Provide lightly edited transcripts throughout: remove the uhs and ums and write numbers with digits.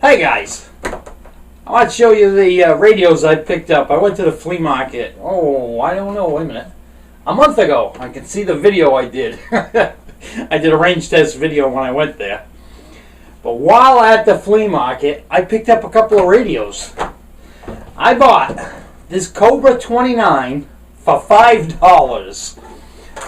Hey guys, I want to show you the radios I picked up. I went to the flea market, I don't know, wait a minute, a month ago. I can see the video I did. I did a range test video when I went there. But while at the flea market, I picked up a couple of radios. I bought this Cobra 29 for $5.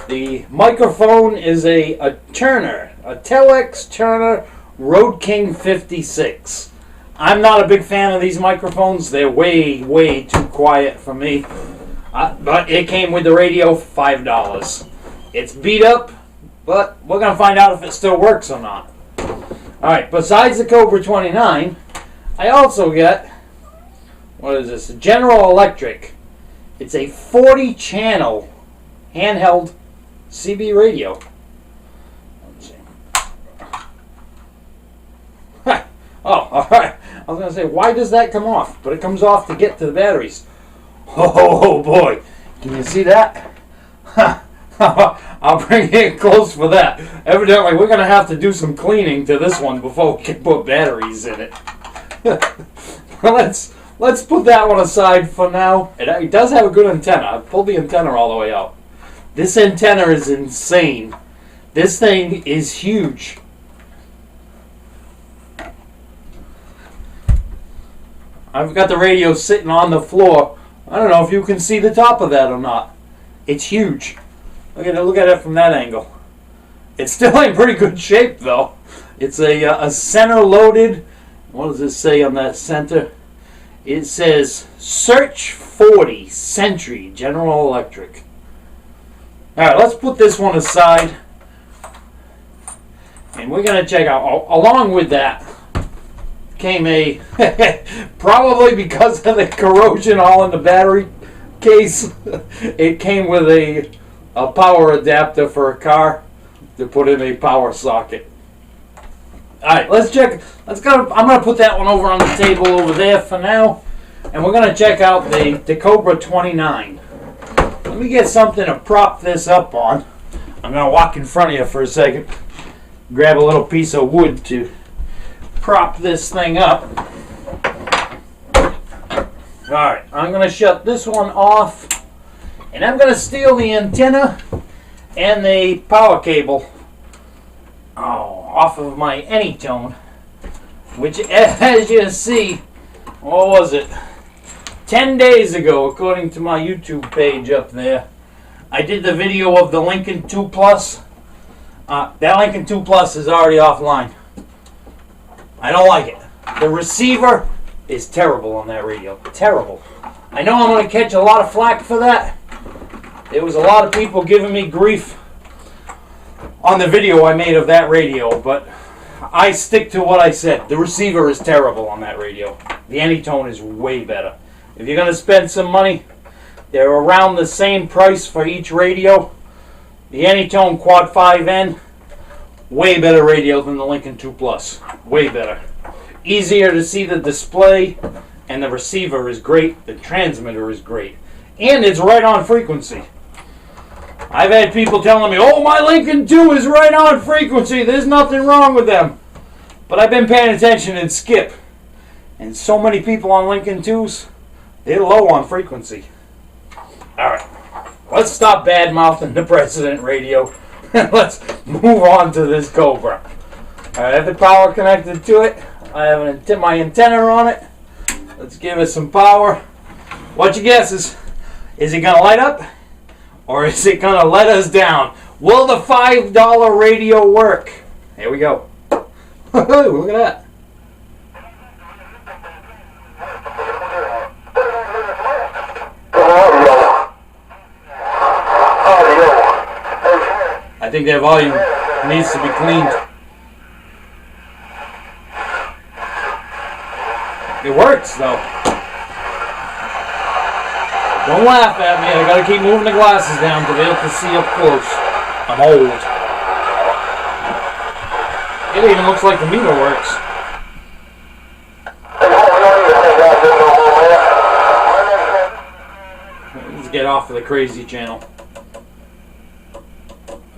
The microphone is a Turner, a Telex Turner Road King 56. I'm not a big fan of these microphones. They're way too quiet for me. But it came with the radio for $5. It's beat up, but we're going to find out if it still works or not. Alright, besides the Cobra 29, I also got, what is this? General Electric. It's a 40-channel handheld CB radio. Let's see. Oh, alright. I was going to say, why does that come off? But it comes off to get to the batteries. Oh boy. Can you see that? I'll bring it close for that. Evidently, we're going to have to do some cleaning to this one before we can put batteries in it. Let's put that one aside for now. It does have a good antenna. I pulled the antenna all the way out. This antenna is insane. This thing is huge. I've got the radio sitting on the floor. I don't know if you can see the top of that or not. It's huge. Look at it from that angle. It's still in pretty good shape though. It's a center-loaded. What does this say on that center? It says Search 40 Sentry General Electric. Alright, let's put this one aside. And we're going to check out, along with that, came a, probably because of the corrosion all in the battery case, it came with a power adapter for a car to put in a power socket. Alright, let's check. I'm going to put that one over on the table over there for now. And we're going to check out the Cobra 29. Let me get something to prop this up on. I'm going to walk in front of you for a second. Grab a little piece of wood to prop this thing up. Alright, I'm going to shut this one off. And I'm going to steal the antenna and the power cable off of my Anytone. Which, as you see, what was it? 10 days ago, according to my YouTube page up there, I did the video of the Lincoln 2 Plus. That Lincoln 2 Plus is already offline. I don't like it. The receiver is terrible on that radio. Terrible. I know I'm going to catch a lot of flack for that. There was a lot of people giving me grief on the video I made of that radio, but I stick to what I said. The receiver is terrible on that radio. The Anytone is way better. If you're going to spend some money, they're around the same price for each radio. The Anytone Quad 5N, way better radio than the Lincoln 2 Plus. Way better. Easier to see the display, and the receiver is great. The transmitter is great. And it's right on frequency. I've had people telling me, oh, my Lincoln 2 is right on frequency. There's nothing wrong with them. But I've been paying attention and skip. And so many people on Lincoln 2s, they're low on frequency. Alright, let's stop bad-mouthing the President radio. Let's move on to this Cobra. I have the power connected to it. I have my antenna on it. Let's give it some power. What you guess is it going to light up? Or is it going to let us down? Will the $5 radio work? Here we go. Look at that. I think that volume needs to be cleaned. It works though. Don't laugh at me. I gotta keep moving the glasses down to be able to see up close. I'm old. It even looks like the meter works. Let's get off of the crazy channel.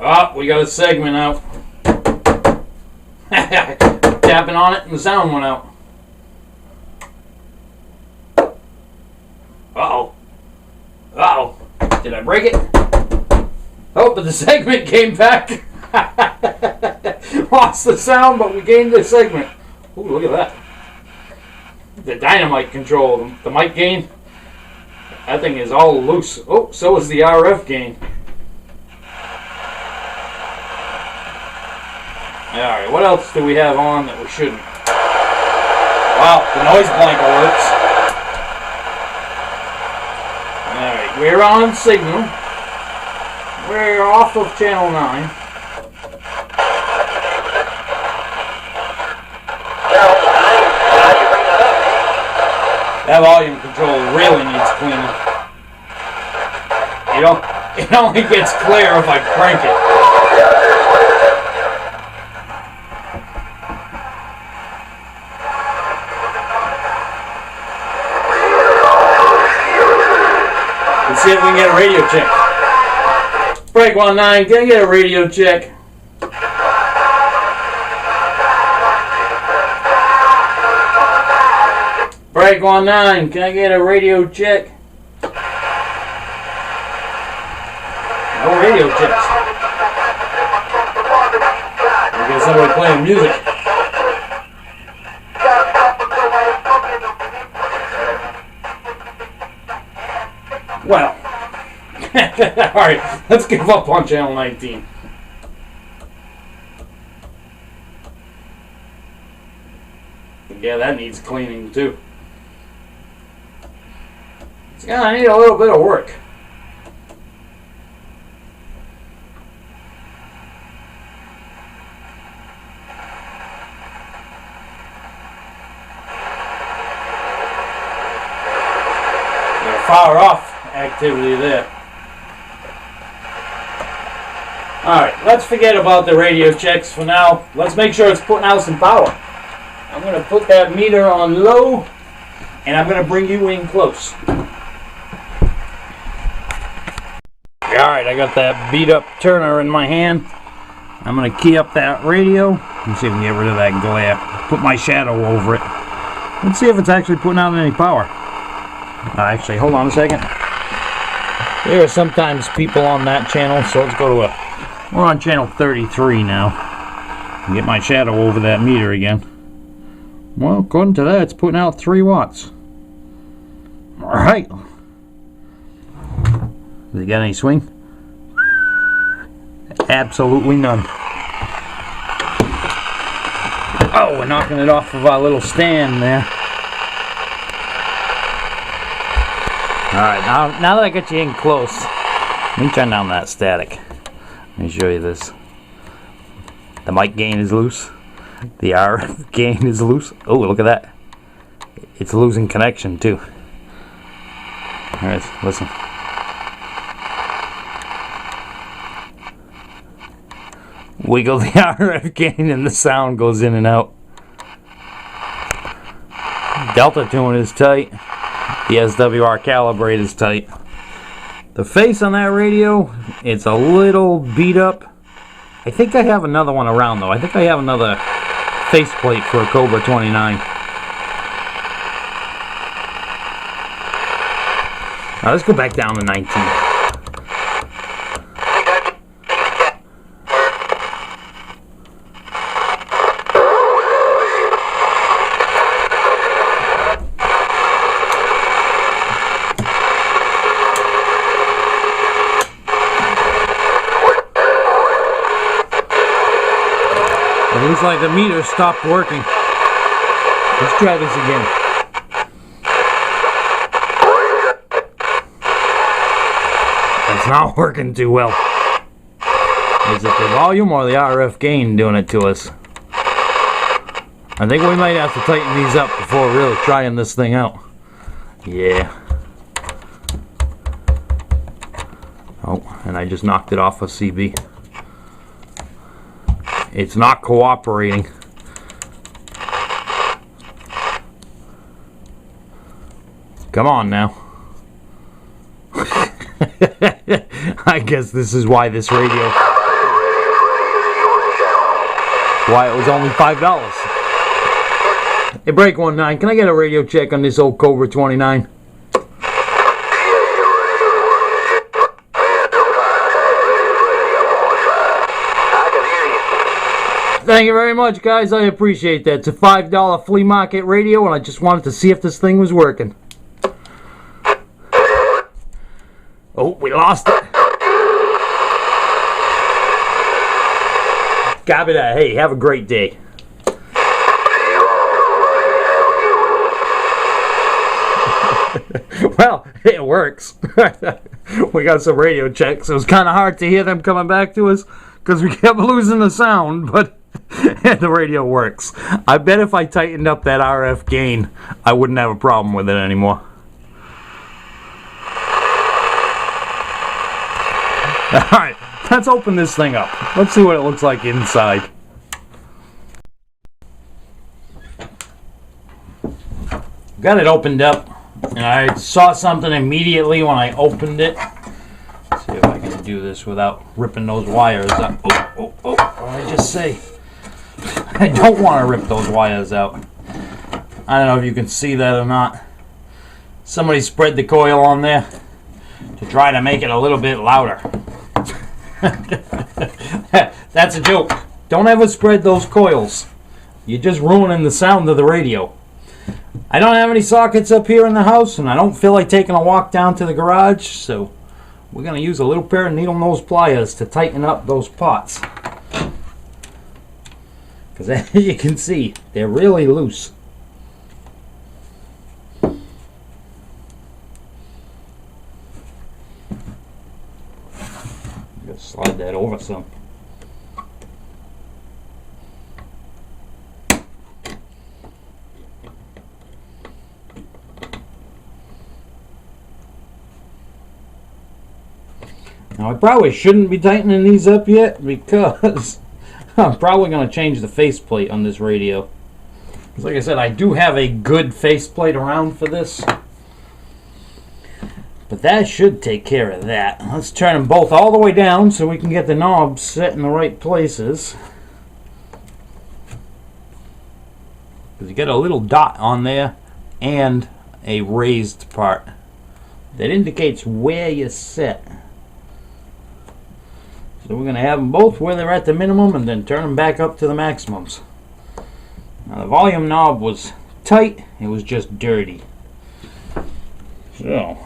Oh, we got a segment out. Tapping on it and the sound went out. Did I break it? Oh, but the segment came back. Lost the sound, but we gained the segment. Ooh, look at that. The dynamite control, the mic gain. That thing is all loose. Oh, so is the RF gain. Alright, what else do we have on that we shouldn't? Wow, the noise blanker works. Alright, we're on signal. We're off of channel 9. That volume control really needs cleaning. It only gets clear if I crank it. Let's see if we can get a radio check. Break 19, can I get a radio check? Break 19, can I get a radio check? No radio checks. I got somebody playing music. Well, alright, let's give up on channel 19. Yeah, that needs cleaning too. It's gonna need a little bit of work. Fire off activity there. Alright, let's forget about the radio checks for now. Let's make sure it's putting out some power. I'm going to put that meter on low, and I'm going to bring you in close. Alright, I got that beat up turner in my hand. I'm going to key up that radio. Let's see if we can get rid of that glare. Put my shadow over it. Let's see if it's actually putting out any power. Actually, hold on a second. There are sometimes people on that channel, so let's go to we're on channel 33 now. Get my shadow over that meter again. Well, according to that, it's putting out 3 watts. Alright. Does it got any swing? Absolutely none. Oh, we're knocking it off of our little stand there. Alright, now that I got you in close, let me turn down that static. Let me show you this. The mic gain is loose. The RF gain is loose. Oh, look at that. It's losing connection too. Alright, listen. Wiggle the RF gain and the sound goes in and out. Delta tune is tight. The SWR calibrate is tight. The face on that radio, it's a little beat up. I think I have another one around though. I think I have another faceplate for a Cobra 29. Now let's go back down to 19. It looks like the meter stopped working. Let's try this again. It's not working too well. Is it the volume or the RF gain doing it to us? I think we might have to tighten these up before really trying this thing out. Yeah. Oh, and I just knocked it off a CB. It's not cooperating. Come on now. I guess this is why this radio, why it was only $5. Hey, Break 19, can I get a radio check on this old Cobra 29? Thank you very much, guys. I appreciate that. It's a $5 flea market radio, and I just wanted to see if this thing was working. Oh, we lost it. Copy that. Hey, have a great day. Well, it works. We got some radio checks. It was kind of hard to hear them coming back to us because we kept losing the sound, but the radio works. I bet if I tightened up that RF gain, I wouldn't have a problem with it anymore. Alright, let's open this thing up. Let's see what it looks like inside. Got it opened up, and I saw something immediately when I opened it. Let's see if I can do this without ripping those wires up. Oh, what did I just say? I don't want to rip those wires out. I don't know if you can see that or not. Somebody spread the coil on there to try to make it a little bit louder. That's a joke. Don't ever spread those coils. You're just ruining the sound of the radio. I don't have any sockets up here in the house, and I don't feel like taking a walk down to the garage, so we're going to use a little pair of needle nose pliers to tighten up those pots. Because as you can see, they're really loose. Just slide that over some. Now I probably shouldn't be tightening these up yet because I'm probably going to change the faceplate on this radio. Because like I said, I do have a good faceplate around for this. But that should take care of that. Let's turn them both all the way down so we can get the knobs set in the right places. Because you get a little dot on there and a raised part that indicates where you're set. So we're going to have them both where they're at the minimum and then turn them back up to the maximums. Now the volume knob was tight, it was just dirty. So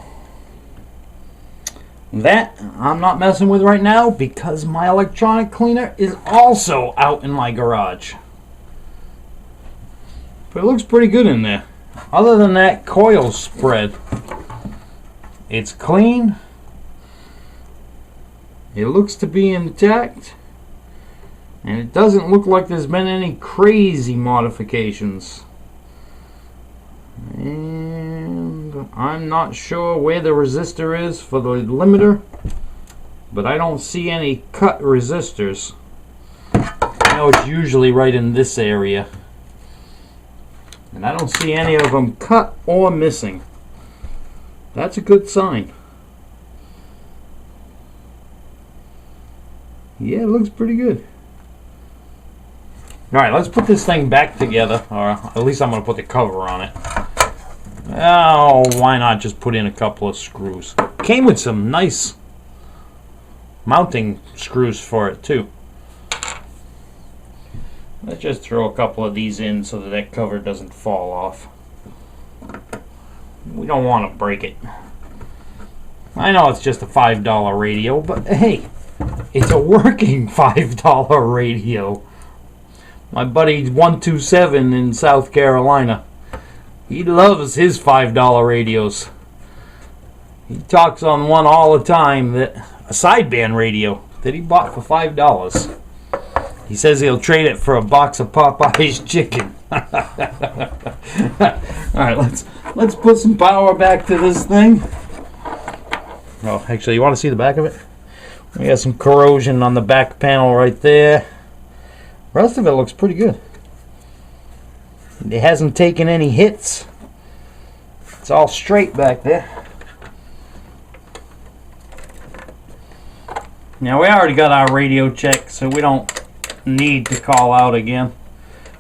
that I'm not messing with right now because my electronic cleaner is also out in my garage. But it looks pretty good in there. Other than that coil spread, it's clean. It looks to be intact, and it doesn't look like there's been any crazy modifications. And I'm not sure where the resistor is for the limiter, but I don't see any cut resistors. I know it's usually right in this area, and I don't see any of them cut or missing. That's a good sign. Yeah, it looks pretty good. Alright, let's put this thing back together, or at least I'm going to put the cover on it. Oh, why not just put in a couple of screws? Came with some nice mounting screws for it too. Let's just throw a couple of these in so that that cover doesn't fall off. We don't want to break it. I know it's just a $5 radio, but hey, it's a working $5 radio. My buddy 127 in South Carolina, he loves his $5 radios. He talks on one all the time, that a sideband radio that he bought for $5. He says he'll trade it for a box of Popeye's chicken. Alright, let's put some power back to this thing. Oh, actually, you want to see the back of it? We got some corrosion on the back panel right there. The rest of it looks pretty good. It hasn't taken any hits. It's all straight back there. Now, we already got our radio check, so we don't need to call out again.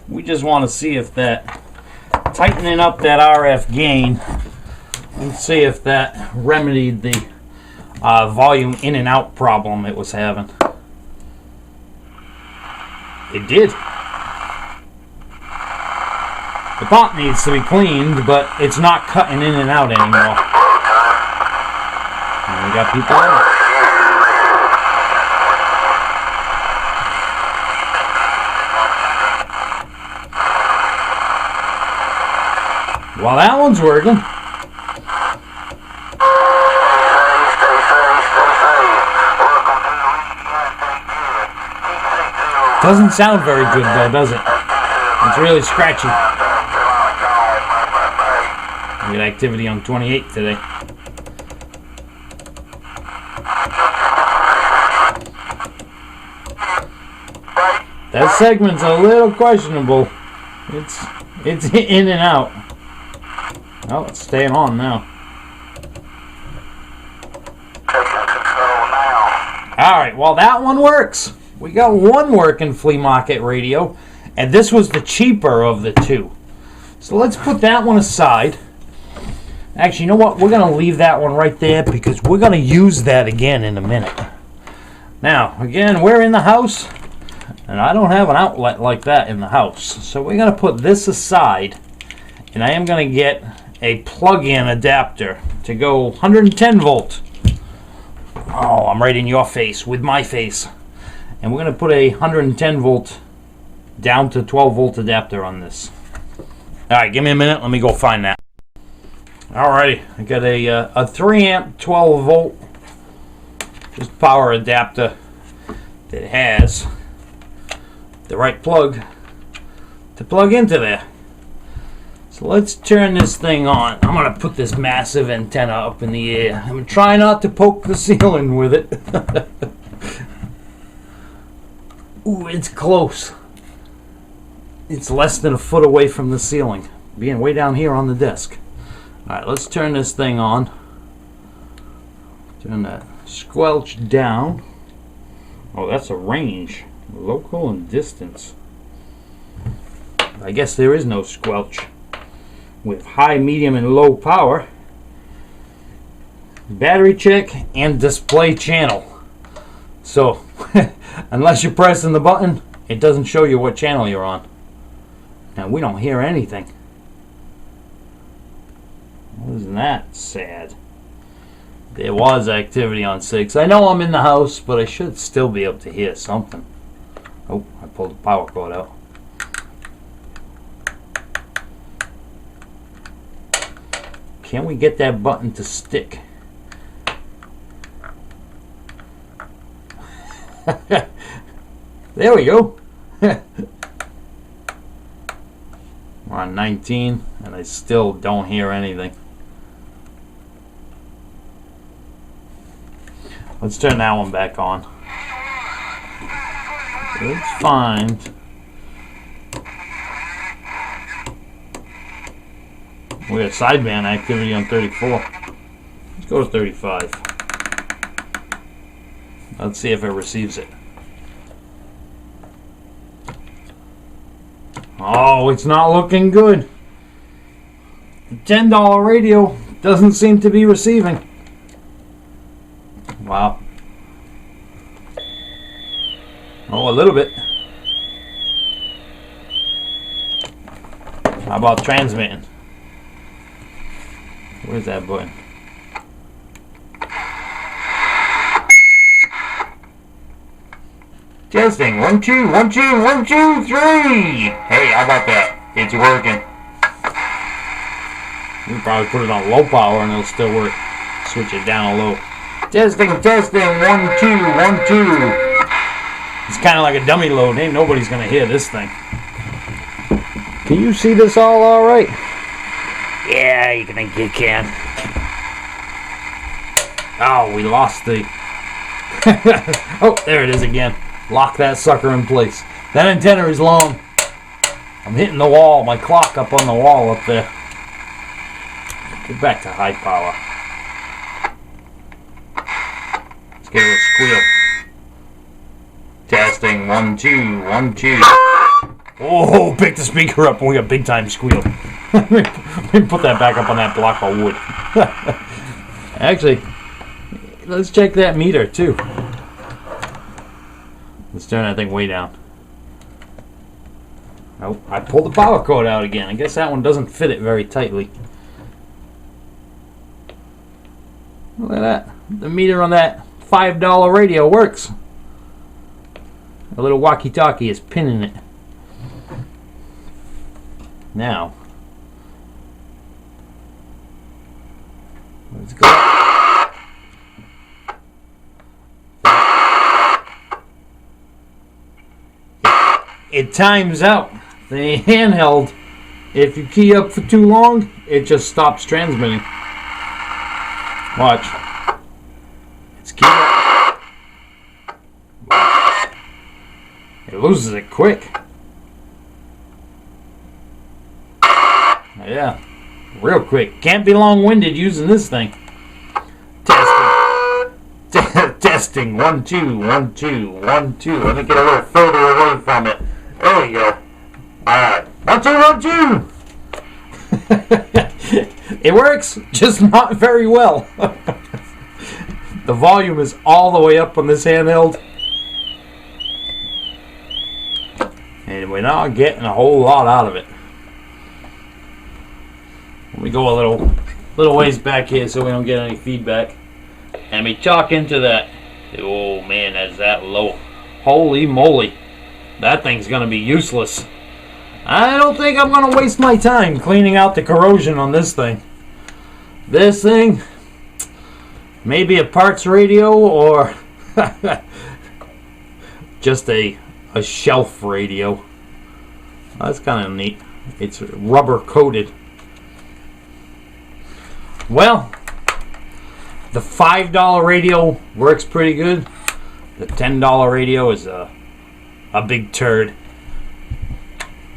We just want to see if that tightening up that RF gain, let's see if that remedied the volume in and out problem it was having. It did. The pot needs to be cleaned, but it's not cutting in and out anymore. And we got people in it. Well, that one's working. Doesn't sound very good though, does it? It's really scratchy. We got activity on 28 today. That segment's a little questionable. It's in and out. Oh, it's staying on now. Alright, well that one works. We got one working flea market radio, and this was the cheaper of the two. So let's put that one aside. Actually, you know what? We're going to leave that one right there because we're going to use that again in a minute. Now, again, we're in the house, and I don't have an outlet like that in the house. So we're going to put this aside, and I am going to get a plug-in adapter to go 110 volt. Oh, I'm right in your face with my face. And we're going to put a 110 volt down to 12 volt adapter on this. Alright, give me a minute. Let me go find that. Alrighty, I got a 3 amp 12 volt just power adapter that has the right plug to plug into there. So let's turn this thing on. I'm going to put this massive antenna up in the air. I'm going to try not to poke the ceiling with it. Ooh, it's close. It's less than a foot away from the ceiling, being way down here on the desk. Alright, let's turn this thing on. Turn that squelch down. Oh, that's a range. Local and distance. I guess there is no squelch. With high, medium, and low power. Battery check and display channel. So, unless you're pressing the button, it doesn't show you what channel you're on. Now, we don't hear anything. Isn't that sad? There was activity on 6. I know I'm in the house, but I should still be able to hear something. Oh, I pulled the power cord out. Can we get that button to stick? There we go. We're on 19, and I still don't hear anything. Let's turn that one back on. Let's find. We got sideband activity on 34. Let's go to 35. Let's see if it receives it. Oh, it's not looking good. The $10 radio doesn't seem to be receiving. Wow. Oh, a little bit. How about transmitting? Where's that button? Testing. 1, 2, 1, 2, 1, 2, 3. Hey, how about that? It's working. You can probably put it on low power and it'll still work. Switch it down to low. Testing, testing. 1, 2, 1, 2. It's kind of like a dummy load. Ain't nobody's gonna hear this thing. Can you see this all right? Yeah, you can. Oh, we lost the. Oh, there it is again. Lock that sucker in place. That antenna is long. I'm hitting the wall. My clock up on the wall up there. Get back to high power. Let's give it a squeal. Testing. 1, 2, 1, 2. Oh, pick the speaker up and we got big time squeal. Let me put that back up on that block of wood. Actually, let's check that meter too. Let's turn that thing way down. Oh, I pulled the power cord out again. I guess that one doesn't fit it very tightly. Look at that. The meter on that $5 radio works. A little walkie-talkie is pinning it. Now, let's go. It times out. The handheld, if you key up for too long, it just stops transmitting. Watch. It's keyed up. It loses it quick. Yeah, real quick. Can't be long-winded using this thing. Testing. Testing. 1, 2, 1, 2, 1, 2. Let me get a little further away from it. There we go. Alright. 1, 2, 1, 2. It works, just not very well. The volume is all the way up on this handheld. And we're not getting a whole lot out of it. We go a little ways back here so we don't get any feedback. And we talk into that. Oh man, that's that low. Holy moly. That thing's going to be useless. I don't think I'm going to waste my time cleaning out the corrosion on this thing. This thing, maybe a parts radio or just a shelf radio. That's kind of neat. It's rubber coated. Well, the $5 radio works pretty good. The $10 radio is a big turd.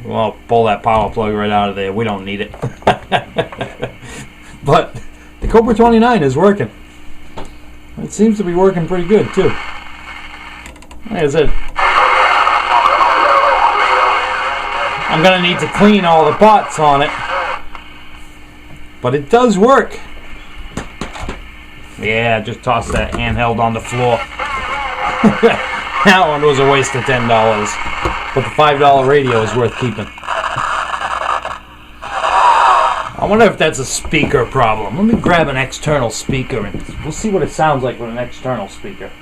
Well, pull that power plug right out of there. We don't need it. But the Cobra 29 is working. It seems to be working pretty good too. Like I said, I'm going to need to clean all the pots on it. But it does work. Yeah, just toss that handheld on the floor. That one was a waste of $10. But the $5 radio is worth keeping. I wonder if that's a speaker problem. Let me grab an external speaker and we'll see what it sounds like with an external speaker.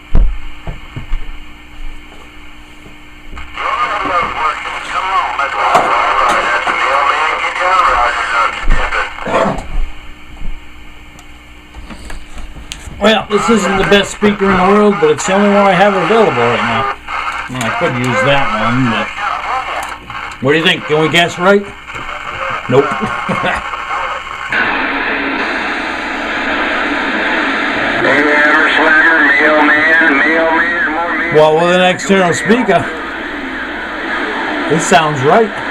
Well, this isn't the best speaker in the world, but it's the only one I have available right now. Well, I could use that one, but... What do you think? Can we guess right? Nope. Well, with an external speaker, this sounds right.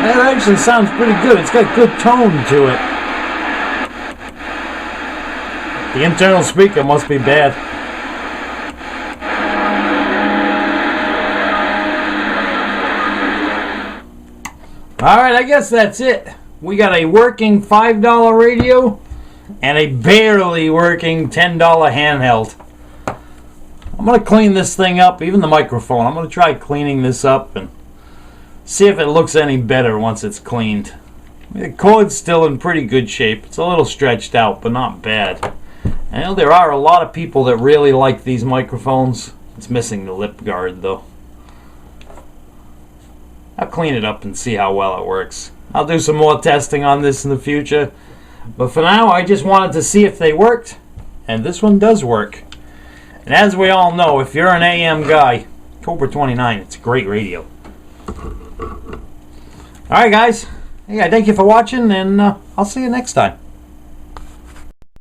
That actually sounds pretty good. It's got good tone to it. The internal speaker must be bad. Alright, I guess that's it. We got a working $5 radio and a barely working $10 handheld. I'm going to clean this thing up, even the microphone. I'm going to try cleaning this up and see if it looks any better once it's cleaned. The cord's still in pretty good shape. It's a little stretched out, but not bad. I know there are a lot of people that really like these microphones. It's missing the lip guard, though. I'll clean it up and see how well it works. I'll do some more testing on this in the future. But for now, I just wanted to see if they worked. And this one does work. And as we all know, if you're an AM guy, Cobra 29, it's a great radio. Alright guys, thank you for watching, and I'll see you next time.